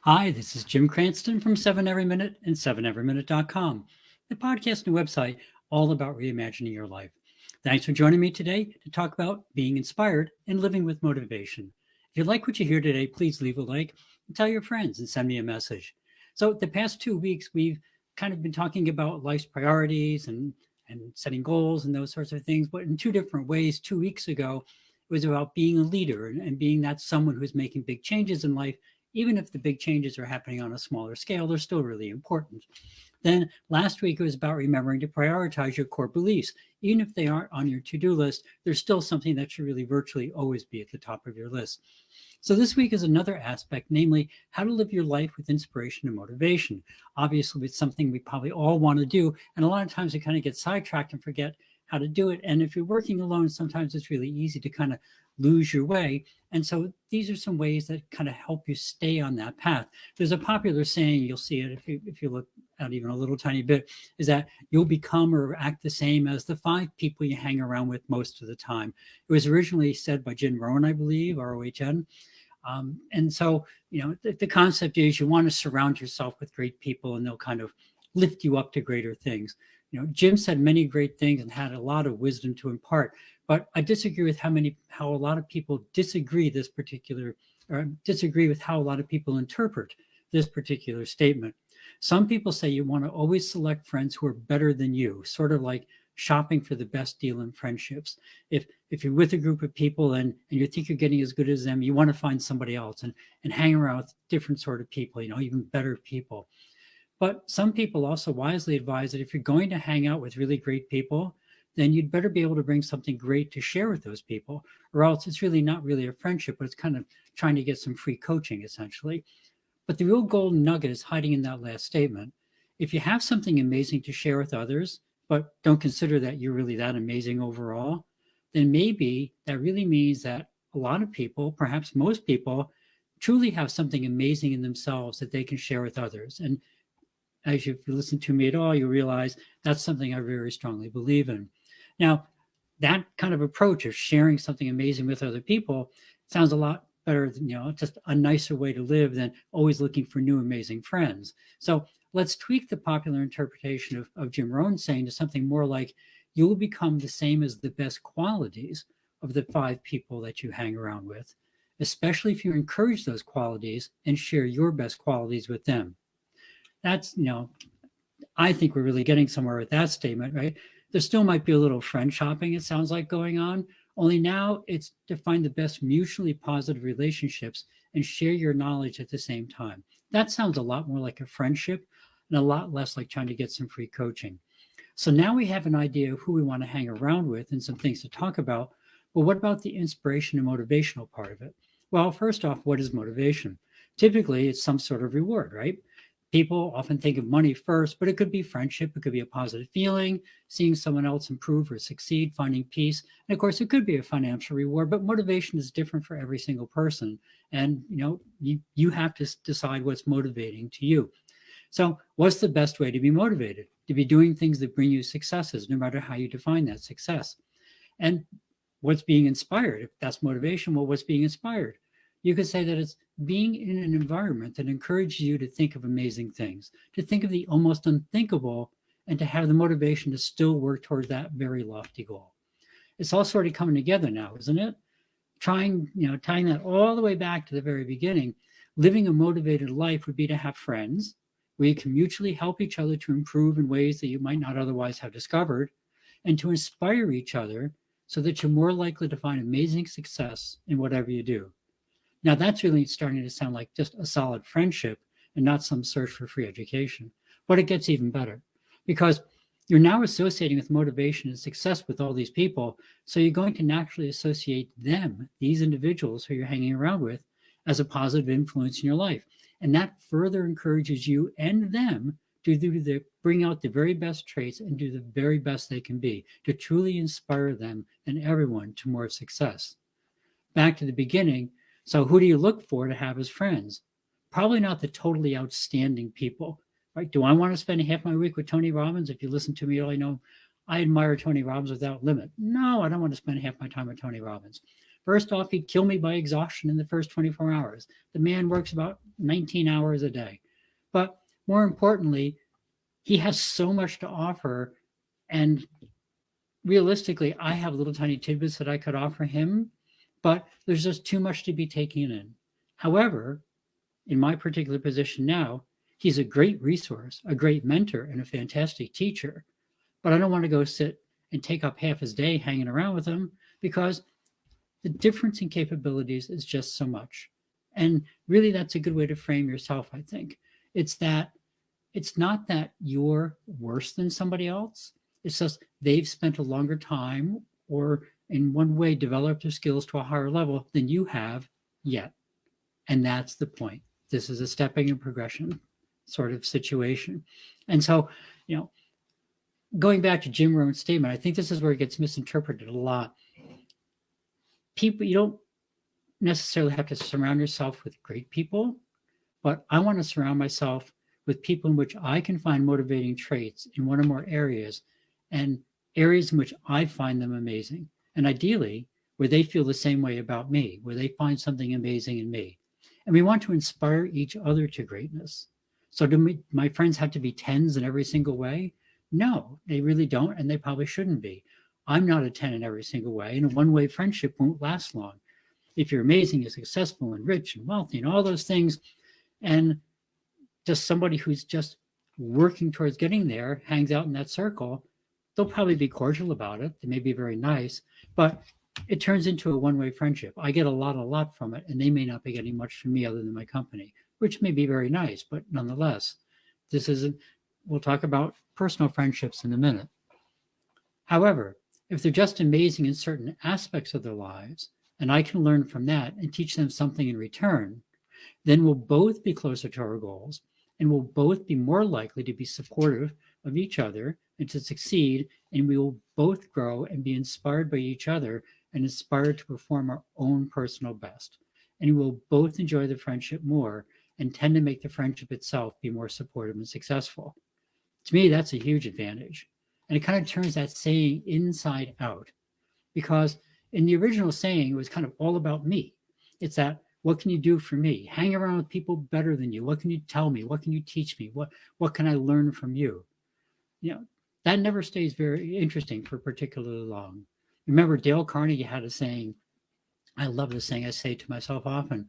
Hi, this is Jim Cranston from 7 Every Minute and 7everyminute.com, the podcast and website all about reimagining your life. Thanks for joining me today to talk about being inspired and living with motivation. If you like what you hear today, please leave a like and tell your friends and send me a message. So, the past 2 weeks, we've kind of been talking about life's priorities and setting goals and those sorts of things, but in two different ways. 2 weeks ago, it was about being a leader and being that someone who's making big changes in life. Even if the big changes are happening on a smaller scale, they're still really important. Then last week, it was about remembering to prioritize your core beliefs. Even if they aren't on your to-do list, there's still something that should really virtually always be at the top of your list. So this week is another aspect, namely how to live your life with inspiration and motivation. Obviously, it's something we probably all want to do. And a lot of times we kind of get sidetracked and forget how to do it. And if you're working alone, sometimes it's really easy to kind of lose your way. And so these are some ways that kind of help you stay on that path. There's a popular saying, you'll see it if you look at even a little tiny bit, is that you'll become or act the same as the 5 people you hang around with most of the time. It was originally said by Jim Rohn, I believe, ROHN. And so, the concept is you want to surround yourself with great people and they'll kind of lift you up to greater things. Jim said many great things and had a lot of wisdom to impart, but I disagree with how a lot of people disagree with how a lot of people interpret this particular statement. Some people say you want to always select friends who are better than you, sort of like shopping for the best deal in friendships. If you're with a group of people and you think you're getting as good as them, you want to find somebody else and hang around with different sort of people, even better people. But some people also wisely advise that if you're going to hang out with really great people, then you'd better be able to bring something great to share with those people, or else it's really not really a friendship, but it's kind of trying to get some free coaching, essentially. But the real golden nugget is hiding in that last statement. If you have something amazing to share with others, but don't consider that you're really that amazing overall, then maybe that really means that a lot of people, perhaps most people, truly have something amazing in themselves that they can share with others. And as you listen to me at all, you realize that's something I very strongly believe in. Now, that kind of approach of sharing something amazing with other people sounds a lot better than, just a nicer way to live than always looking for new amazing friends. So let's tweak the popular interpretation of Jim Rohn saying to something more like, you will become the same as the best qualities of the 5 people that you hang around with, especially if you encourage those qualities and share your best qualities with them. That's, I think we're really getting somewhere with that statement, right? There still might be a little friend shopping, it sounds like, going on. Only now it's to find the best mutually positive relationships and share your knowledge at the same time. That sounds a lot more like a friendship and a lot less like trying to get some free coaching. So now we have an idea of who we want to hang around with and some things to talk about. But what about the inspiration and motivational part of it? Well, first off, what is motivation? Typically, it's some sort of reward, right? People often think of money first, but it could be friendship, it could be a positive feeling, seeing someone else improve or succeed, finding peace. And of course, it could be a financial reward, but motivation is different for every single person. And you have to decide what's motivating to you. So, what's the best way to be motivated? To be doing things that bring you successes, no matter how you define that success. And what's being inspired? If that's motivation, well, what's being inspired? You could say that it's being in an environment that encourages you to think of amazing things, to think of the almost unthinkable, and to have the motivation to still work towards that very lofty goal. It's all sort of coming together now, isn't it? Tying that all the way back to the very beginning, living a motivated life would be to have friends where you can mutually help each other to improve in ways that you might not otherwise have discovered, and to inspire each other so that you're more likely to find amazing success in whatever you do. Now, that's really starting to sound like just a solid friendship and not some search for free education. But it gets even better because you're now associating with motivation and success with all these people. So you're going to naturally associate them, these individuals who you're hanging around with, as a positive influence in your life. And that further encourages you and them to bring out the very best traits and do the very best they can be, to truly inspire them and everyone to more success. Back to the beginning, so who do you look for to have as friends? Probably not the totally outstanding people, right? Do I want to spend half my week with Tony Robbins? If you listen to me, you know I admire Tony Robbins without limit. No, I don't want to spend half my time with Tony Robbins. First off, he'd kill me by exhaustion in the first 24 hours. The man works about 19 hours a day. But more importantly, he has so much to offer. And realistically, I have little tiny tidbits that I could offer him, but there's just too much to be taken in. However, in my particular position now, he's a great resource, a great mentor, and a fantastic teacher. But I don't want to go sit and take up half his day hanging around with him, because the difference in capabilities is just so much. And really, that's a good way to frame yourself, I think. It's not that you're worse than somebody else. It's just they've spent a longer time, or in one way developed their skills to a higher level than you have yet. And that's the point. This is a stepping and progression sort of situation. And so, going back to Jim Rohn's statement, I think this is where it gets misinterpreted a lot. People, you don't necessarily have to surround yourself with great people, but I want to surround myself with people in which I can find motivating traits in one or more areas, and areas in which I find them amazing. And ideally, where they feel the same way about me, where they find something amazing in me. And we want to inspire each other to greatness. So do my friends have to be 10s in every single way? No, they really don't, and they probably shouldn't be. I'm not a 10 in every single way, and a one-way friendship won't last long. If you're amazing and successful and rich and wealthy and all those things, and just somebody who's just working towards getting there hangs out in that circle, they'll probably be cordial about it. They may be very nice, but it turns into a one-way friendship. I get a lot from it, and they may not be getting much from me other than my company, which may be very nice, but nonetheless, we'll talk about personal friendships in a minute. However, if they're just amazing in certain aspects of their lives, and I can learn from that and teach them something in return, then we'll both be closer to our goals, and we'll both be more likely to be supportive of each other and to succeed, and we will both grow and be inspired by each other and inspired to perform our own personal best. And we'll both enjoy the friendship more and tend to make the friendship itself be more supportive and successful. To me, that's a huge advantage. And it kind of turns that saying inside out, because in the original saying, it was kind of all about me. It's that, what can you do for me? Hang around with people better than you. What can you tell me? What can you teach me? What can I learn from you? That never stays very interesting for particularly long. Remember, Dale Carnegie had a saying, I love this saying, I say to myself often,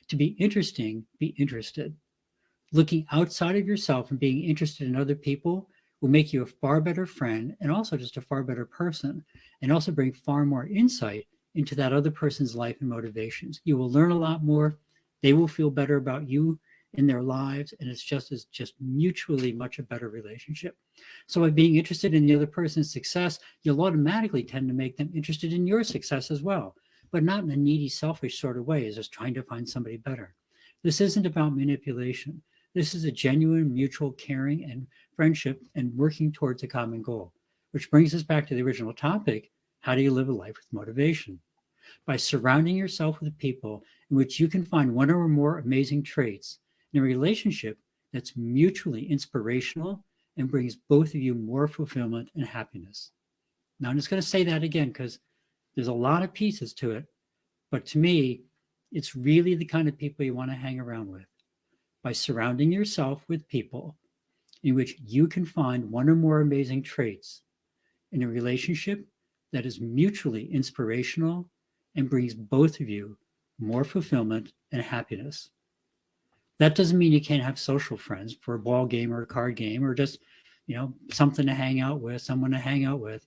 to be interesting, be interested. Looking outside of yourself and being interested in other people will make you a far better friend, and also just a far better person, and also bring far more insight into that other person's life and motivations. You will learn a lot more. They will feel better about you in their lives, and it's just mutually much a better relationship. So by being interested in the other person's success, you'll automatically tend to make them interested in your success as well, but not in a needy, selfish sort of way, as just trying to find somebody better. This isn't about manipulation. This is a genuine mutual caring and friendship and working towards a common goal, which brings us back to the original topic. How do you live a life with motivation? By surrounding yourself with people in which you can find one or more amazing traits in a relationship that's mutually inspirational and brings both of you more fulfillment and happiness. Now, I'm just going to say that again because there's a lot of pieces to it, but to me, it's really the kind of people you want to hang around with. By surrounding yourself with people in which you can find one or more amazing traits in a relationship that is mutually inspirational and brings both of you more fulfillment and happiness. That doesn't mean you can't have social friends for a ball game or a card game or just, something to hang out with, someone to hang out with.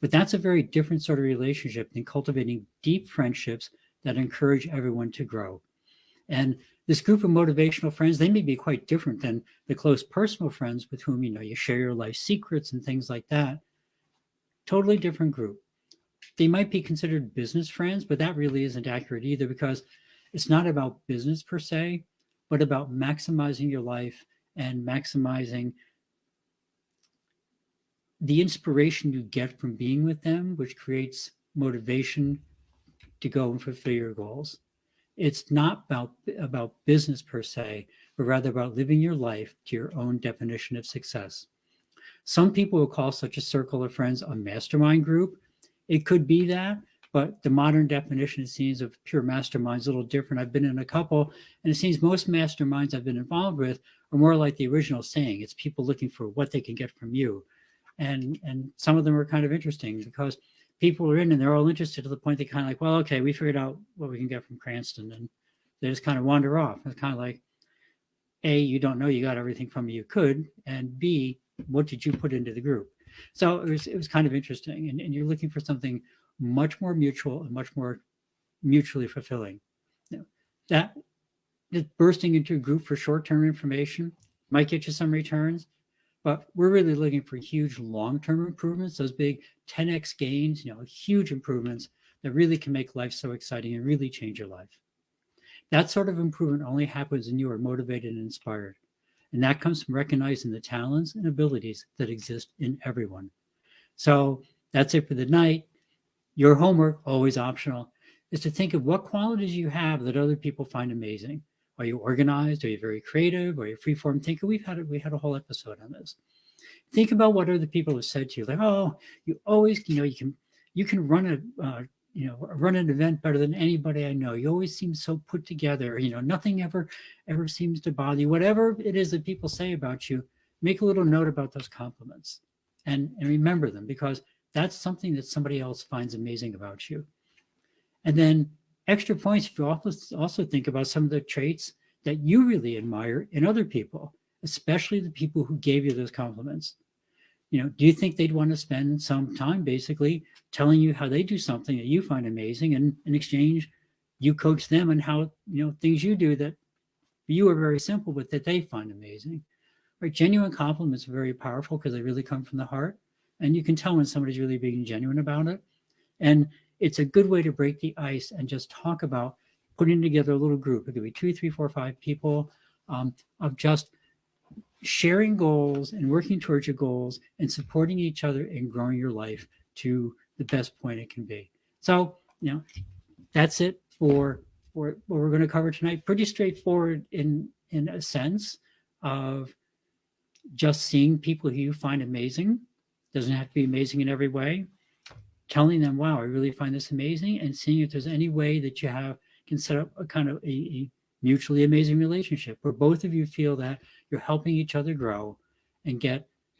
But that's a very different sort of relationship than cultivating deep friendships that encourage everyone to grow. And this group of motivational friends, they may be quite different than the close personal friends with whom, you share your life secrets and things like that. Totally different group. They might be considered business friends, but that really isn't accurate either, because it's not about business per se, but about maximizing your life and maximizing the inspiration you get from being with them, which creates motivation to go and fulfill your goals. It's not about business per se, but rather about living your life to your own definition of success. Some people will call such a circle of friends a mastermind group. It could be that, But the modern definition, it seems, of pure masterminds is a little different. I've been in a couple, and it seems most masterminds I've been involved with are more like the original saying. It's people looking for what they can get from you. And some of them are kind of interesting because people are in and they're all interested to the point they kind of like, well, okay, we figured out what we can get from Cranston. And they just kind of wander off. It's kind of like, A, you don't know you got everything from me you could, and B, what did you put into the group? So it was kind of interesting. And you're looking for something much more mutual and much more mutually fulfilling. You know, that just bursting into a group for short-term information might get you some returns, but we're really looking for huge long-term improvements, those big 10x gains, huge improvements that really can make life so exciting and really change your life. That sort of improvement only happens when you are motivated and inspired. And that comes from recognizing the talents and abilities that exist in everyone. So that's it for the night. Your homework, always optional, is to think of what qualities you have that other people find amazing. Are you organized? Are you very creative? Are you a free-form thinker? We had a whole episode on this. Think about what other people have said to you. Like, oh, you always, you can run run an event better than anybody I know. You always seem so put together. Nothing ever seems to bother you. Whatever it is that people say about you, make a little note about those compliments and remember them, because that's something that somebody else finds amazing about you. And then extra points if you also think about some of the traits that you really admire in other people, especially the people who gave you those compliments. Do you think they'd want to spend some time basically telling you how they do something that you find amazing, and in exchange, you coach them on how, things you do that you are very simple, but that they find amazing. Right? Genuine compliments are very powerful because they really come from the heart, and you can tell when somebody's really being genuine about it. And it's a good way to break the ice and just talk about putting together a little group. It could be 2, 3, 4, 5 people of just sharing goals and working towards your goals and supporting each other and growing your life to the best point it can be. So, that's it for what we're going to cover tonight. Pretty straightforward in a sense of just seeing people who you find amazing. Doesn't have to be amazing in every way. Telling them, wow, I really find this amazing, and seeing if there's any way that you can set up a kind of a mutually amazing relationship where both of you feel that you're helping each other grow and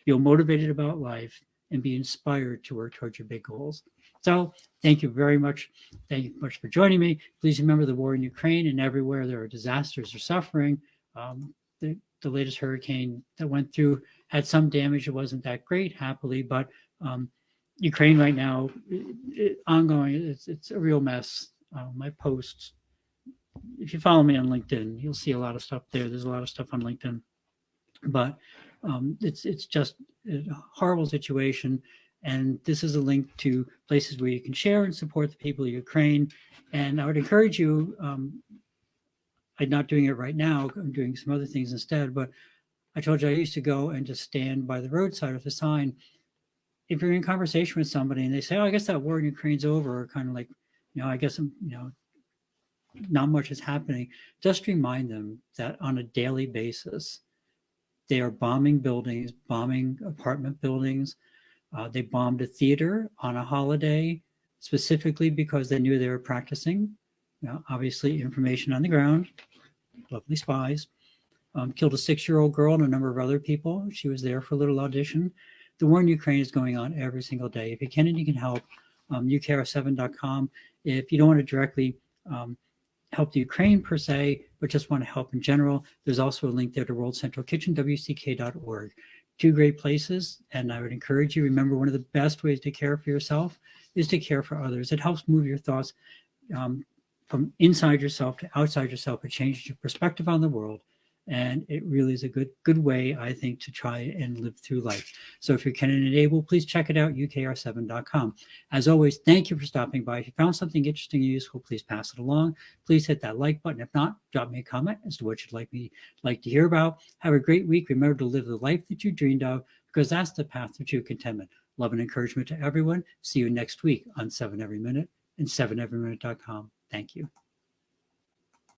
feel motivated about life and be inspired to work towards your big goals. So thank you very much. Thank you much for joining me. Please remember the war in Ukraine, and everywhere there are disasters or suffering. The latest hurricane that went through had some damage. It wasn't that great, happily, but Ukraine right now, ongoing, it's a real mess. My posts, if you follow me on LinkedIn, you'll see a lot of stuff there. There's a lot of stuff on LinkedIn, but it's just a horrible situation. And this is a link to places where you can share and support the people of Ukraine. And I would encourage you, I'm not doing it right now, I'm doing some other things instead, but I told you I used to go and just stand by the roadside with a sign. If you're in conversation with somebody and they say, oh, I guess that war in Ukraine's over, or kind of like, I guess, not much is happening, just remind them that on a daily basis, they are bombing buildings, bombing apartment buildings. They bombed a theater on a holiday, specifically because they knew they were practicing. Obviously, information on the ground, lovely spies. Killed a 6-year-old girl and a number of other people. She was there for a little audition. The war in Ukraine is going on every single day. If you can and you can help, ukr7.com. If you don't want to directly help the Ukraine per se, but just want to help in general, there's also a link there to World Central Kitchen, WCK.org. 2 great places, and I would encourage you, remember, one of the best ways to care for yourself is to care for others. It helps move your thoughts from inside yourself to outside yourself. It changes your perspective on the world. And it really is a good way, I think, to try and live through life. So if you can and able, please check it out, ukr7.com. As always, thank you for stopping by. If you found something interesting and useful, please pass it along. Please hit that like button. If not, drop me a comment as to what you'd like to hear about. Have a great week. Remember to live the life that you dreamed of, because that's the path to true contentment. Love and encouragement to everyone. See you next week on 7 Every Minute and 7everyminute.com. Thank you.